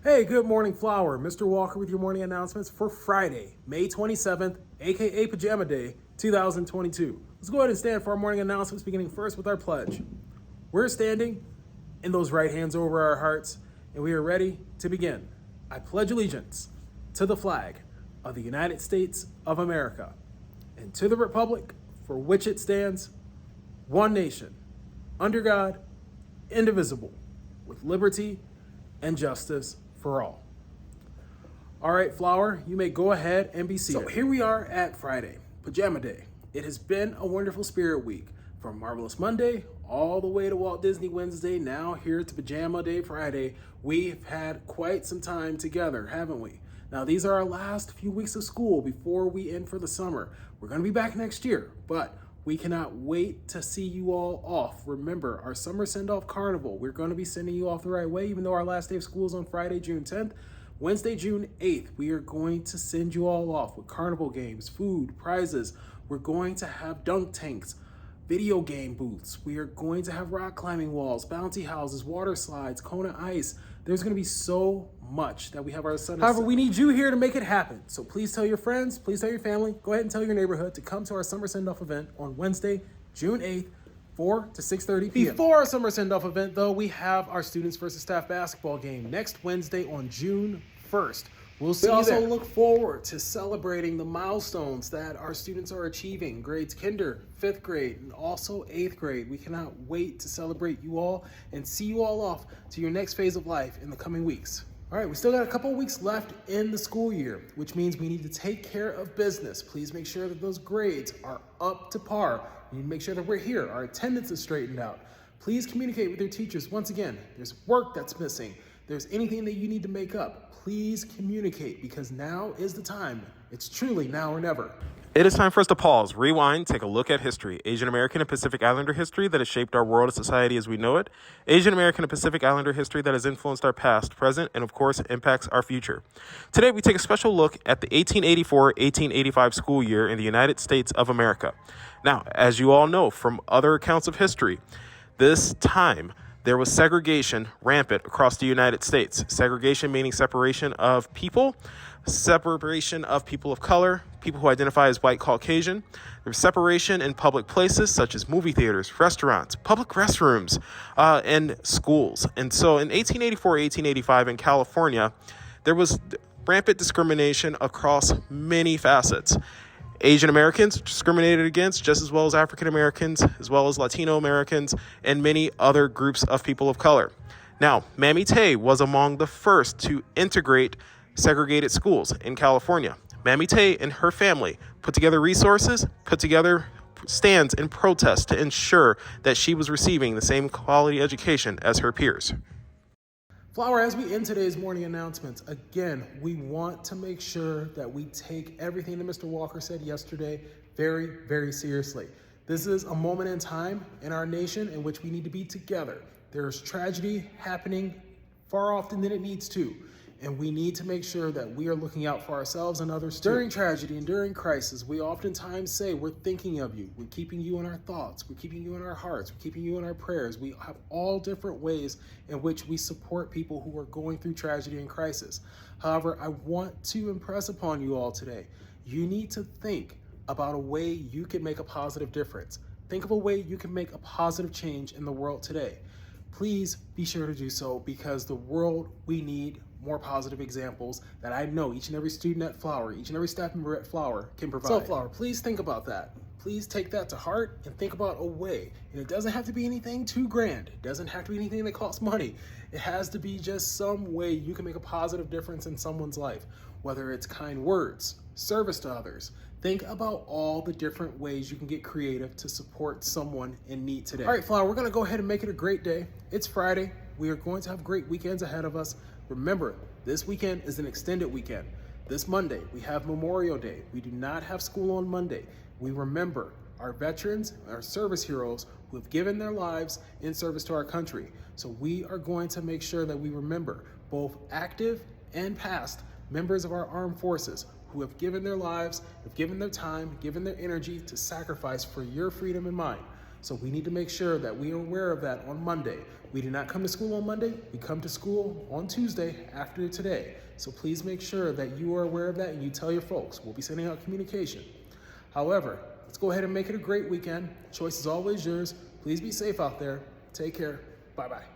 Hey, good morning, Flower. Mr. Walker with your morning announcements for Friday, May 27th, aka Pajama Day, 2022. Let's go ahead and stand for our morning announcements, beginning first with our pledge. We're standing in those right hands over our hearts, and we are ready to begin. I pledge allegiance to the flag of the United States of America and to the republic for which it stands, one nation, under God, indivisible, with liberty and justice for all. All right, Flower, you may go ahead and be seated. So here we are at Friday, Pajama Day. It has been a wonderful spirit week, from Marvelous Monday all the way to Walt Disney Wednesday, now here to Pajama Day Friday. We've had quite some time together, haven't we? Now, these are our last few weeks of school before we end for the summer. We're going to be back next year, but we cannot wait to see you all off. Remember, our summer send-off carnival, we're going to be sending you off the right way, even though our last day of school is on Friday, June 10th. Wednesday, June 8th, we are going to send you all off with carnival games, food, prizes. We're going to have dunk tanks, video game booths. We are going to have rock climbing walls, bouncy houses, water slides, Kona ice. There's going to be so much that we have our Sunday. However, we need you here to make it happen. So please tell your friends, please tell your family, go ahead and tell your neighborhood to come to our summer send-off event on Wednesday, June 8th, 4 to 6:30 p.m. Before our summer send-off event, though, we have our students versus staff basketball game next Wednesday on June 1st. We also look forward to celebrating the milestones that our students are achieving, grades kinder, 5th grade, and also 8th grade. We cannot wait to celebrate you all and see you all off to your next phase of life in the coming weeks. All right, we still got a couple of weeks left in the school year, which means we need to take care of business. Please make sure that those grades are up to par. We need to make sure that we're here, our attendance is straightened out. Please communicate with your teachers. Once again, there's work that's missing. There's anything that you need to make up. Please communicate, because now is the time. It's truly now or never. It is time for us to pause, rewind, take a look at history. Asian American and Pacific Islander history that has shaped our world and society as we know it. Asian American and Pacific Islander history that has influenced our past, present, and of course impacts our future. Today we take a special look at the 1884-1885 school year in the United States of America. Now, as you all know from other accounts of history, this time there was segregation rampant across the United States. Segregation meaning separation of people of color, people who identify as white Caucasian. There was separation in public places such as movie theaters, restaurants, public restrooms, and schools. And so in 1884-1885 in California, there was rampant discrimination across many facets. Asian Americans discriminated against just as well as African Americans, as well as Latino Americans, and many other groups of people of color. Now, Mammy Tay was among the first to integrate segregated schools in California. Mammy Tay and her family put together resources, put together stands and protests to ensure that she was receiving the same quality education as her peers. Flower, as we end today's morning announcements, again, we want to make sure that we take everything that Mr. Walker said yesterday very, very seriously. This is a moment in time in our nation in which we need to be together. There's tragedy happening far often than it needs to, and we need to make sure that we are looking out for ourselves and others too. During tragedy and during crisis, we oftentimes say we're thinking of you. We're keeping you in our thoughts. We're keeping you in our hearts. We're keeping you in our prayers. We have all different ways in which we support people who are going through tragedy and crisis. However, I want to impress upon you all today, you need to think about a way you can make a positive difference. Think of a way you can make a positive change in the world today. Please be sure to do so, because the world, we need more positive examples that I know each and every student at Flower, each and every staff member at Flower can provide. So Flower, please think about that. Please take that to heart and think about a way. And it doesn't have to be anything too grand. It doesn't have to be anything that costs money. It has to be just some way you can make a positive difference in someone's life, whether it's kind words, service to others. Think about all the different ways you can get creative to support someone in need today. All right, Flower, we're gonna go ahead and make it a great day. It's Friday. We are going to have great weekends ahead of us. Remember, this weekend is an extended weekend. This Monday, we have Memorial Day. We do not have school on Monday. We remember our veterans, our service heroes who have given their lives in service to our country. So we are going to make sure that we remember both active and past members of our armed forces who have given their lives, have given their time, given their energy to sacrifice for your freedom and mine. So we need to make sure that we are aware of that on Monday. We do not come to school on Monday. We come to school on Tuesday after today. So please make sure that you are aware of that and you tell your folks. We'll be sending out communication. However, let's go ahead and make it a great weekend. Choice is always yours. Please be safe out there. Take care. Bye-bye.